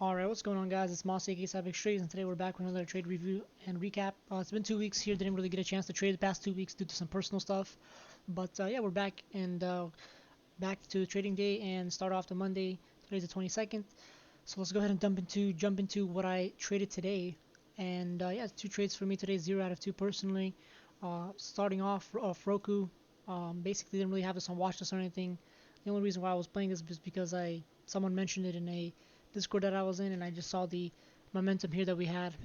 Alright, what's going on, guys? It's Moss aka Savage Trades, and today we're back with another trade review and recap. It's been 2 weeks here, didn't really get a chance to trade the past 2 weeks due to some personal stuff. But yeah, we're back and back to the trading day and start off the Monday. Today's the 22nd. So let's go ahead and jump into what I traded today. And yeah, 2 trades for me today, 0 out of 2 personally. Starting off Roku. Basically didn't really have this on watch list or anything. The only reason why I was playing this was because someone mentioned it in a Discord that I was in, and I just saw the momentum here that we had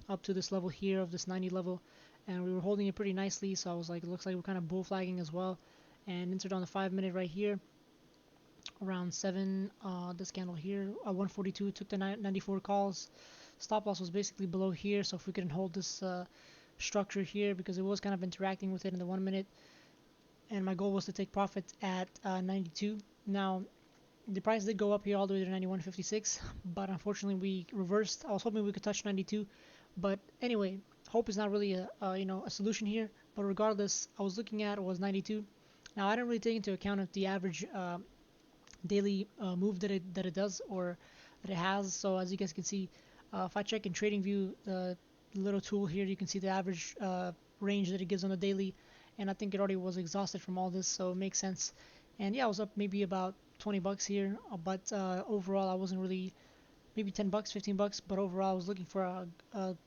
up to this level here of this 90 level, and we were holding it pretty nicely. So I was like, it looks like we're kind of bull flagging as well, and entered on the 5 minute right here around 7. This candle here 142 took the 94 calls. Stop loss was basically below here, so if we couldn't hold this structure here, because it was kind of interacting with it in the 1 minute, and my goal was to take profit at 92. Now the price did go up here all the way to 91.56, but unfortunately we reversed. I was hoping we could touch 92, but anyway, hope is not really a solution here. But regardless, I was looking at was 92. Now I didn't really take into account of the average daily move that it does, or that it has. So as you guys can see, if I check in TradingView, the little tool here, you can see the average range that it gives on the daily, and I think it already was exhausted from all this, so it makes sense. And yeah, I was up maybe about 20 bucks here, but overall I wasn't really, maybe 10 bucks, 15 bucks, but overall I was looking for a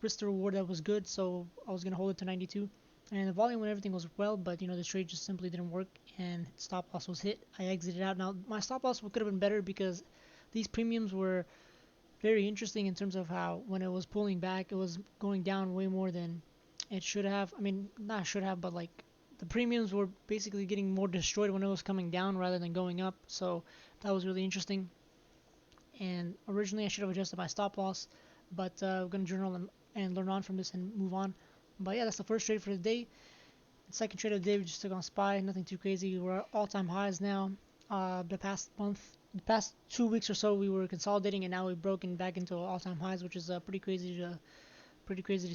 risk to reward that was good, so I was gonna hold it to 92. And the volume and everything was well, but the trade just simply didn't work, and stop loss was hit. I exited out. Now my stop loss could have been better, because these premiums were very interesting in terms of how when it was pulling back, it was going down way more than it should have. I mean, not should have, but like the premiums were basically getting more destroyed when it was coming down rather than going up. So that was really interesting. And originally I should have adjusted my stop loss, but we're going to journal and learn on from this and move on. But yeah, that's the first trade for the day. The second trade of the day, we just took on SPY. Nothing too crazy. We're at all-time highs now. The past 2 weeks or so, we were consolidating, and now we've broken back into all-time highs, which is pretty crazy to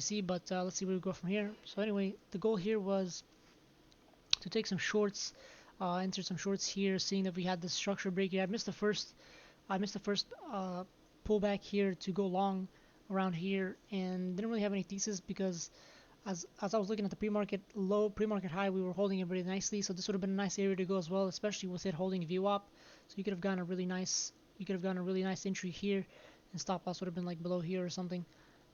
see. But let's see where we go from here. So anyway, the goal here was to take some shorts, entered some shorts here, seeing that we had this structure break here. I missed the first pullback here to go long around here, and didn't really have any thesis, because as I was looking at the pre-market low, pre-market high, we were holding it really nicely. So this would have been a nice area to go as well, especially with it holding VWAP. So you could have gotten a really nice entry here, and stop loss would have been like below here or something.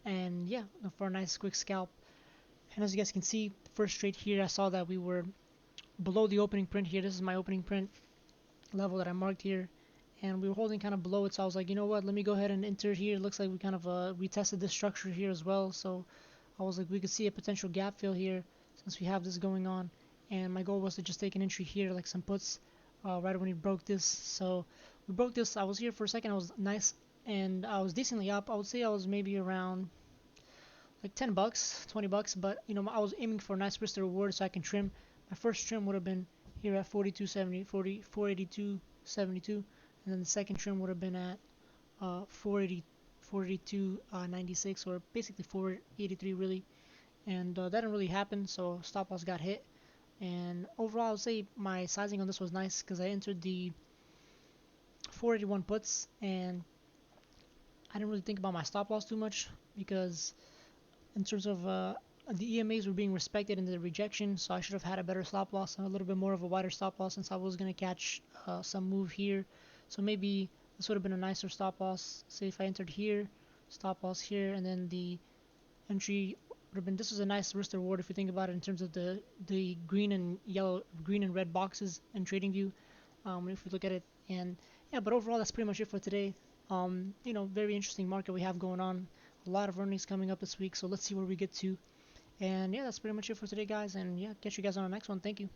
And yeah, for a nice quick scalp. And as you guys can see, the first trade here, I saw that we were below the opening print here. This is my opening print level that I marked here, and we were holding kind of below it. So I was like, you know what, let me go ahead and enter here. It looks like we kind of retested this structure here as well. So I was like, we could see a potential gap fill here since we have this going on, and my goal was to just take an entry here, like some puts, right when we broke this. So we broke this. I was here for a second. I was nice, and I was decently up. I would say I was maybe around like 10 bucks, 20 bucks, but I was aiming for a nice risk to reward so I can trim. My first trim would have been here at 42.70, 482.72, and then the second trim would have been at 482.96, or basically 483 really, and that didn't really happen, so stop loss got hit. And overall, I would say my sizing on this was nice, because I entered the 481 puts, and I didn't really think about my stop loss too much, because in terms of the EMAs were being respected in the rejection, so I should have had a better stop loss and a little bit more of a wider stop loss, since I was going to catch some move here. So maybe this would have been a nicer stop loss. Say if I entered here, stop loss here, and then the entry would have been, this was a nice risk to reward if you think about it, in terms of the green and red boxes in TradingView, if we look at it. And yeah, but overall that's pretty much it for today. Very interesting market we have going on. A lot of earnings coming up this week, so let's see where we get to. And yeah, that's pretty much it for today, guys. And yeah, catch you guys on the next one. Thank you.